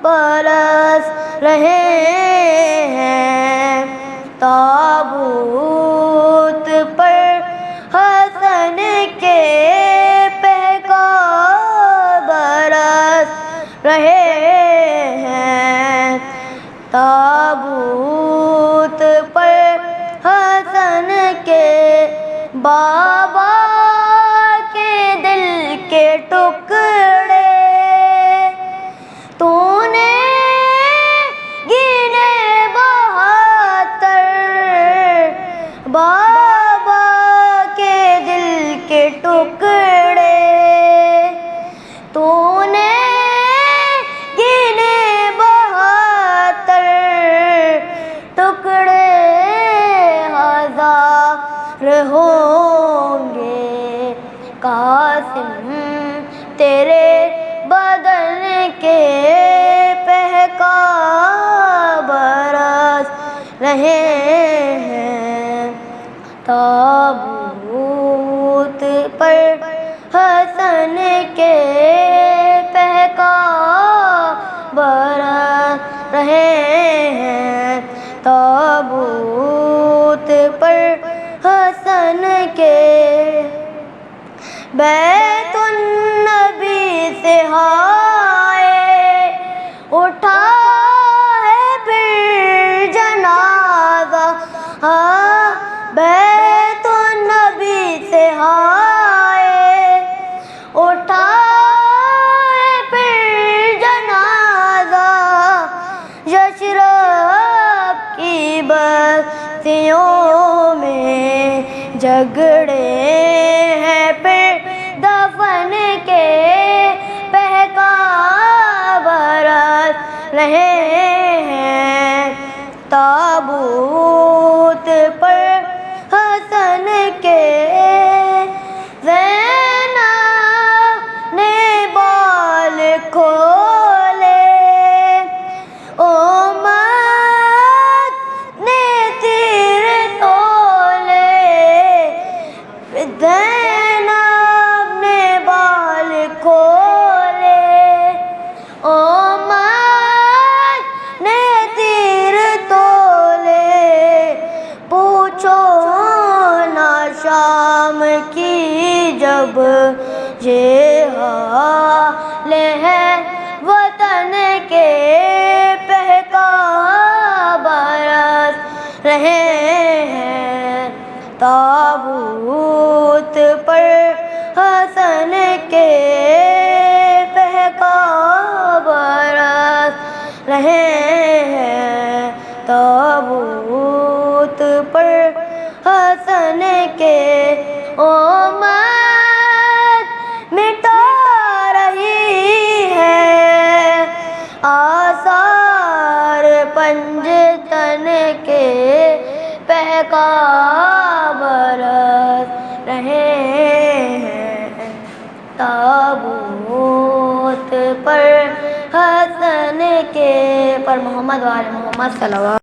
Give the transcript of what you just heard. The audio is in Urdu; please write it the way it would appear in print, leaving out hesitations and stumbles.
برس رہے ہیں، تابوت پر حسن کے پیکار برس رہے ہیں، تابوت پر حسن کے بابا کے دل کے ٹکڑے تو نے گنے 72 بابا کے دل کے ٹکڑے تو نے گنے 72 ٹکڑے ہزار ہوں گے قاسم تیرے بدن کے پیکار برس رہے ہیں، تابوت پر حسن کے پیکار برس رہے ہیں، تابوت پر حسن کے بیت النبی سے ہائے اٹھا ہے پھر جنازہ، بیت النبی سے ہائے اٹھا ہے پھر جنازہ، یثرب کی بستیوں میں جھگڑے ہیں پھر دفن کے پیکار برس رہے ہیں، تابوت پر حسن کے زینب نے بال کھولے، امت نے تیر تولے، زینب نے بال کھولے، امت نے تیر تولے، پوچھو نا شام کی جب یہ حال ہے وطن کے پیکار برس رہے ہیں، تابوت پر حسن کے پیکار برس رہے ہیں، تابوت پر حسن کے امت مٹا رہی ہے آثار پنجتن کے پیکار برس رہے ہیں، تابوت پر حسن کے پر محمد و آل محمد صلوات۔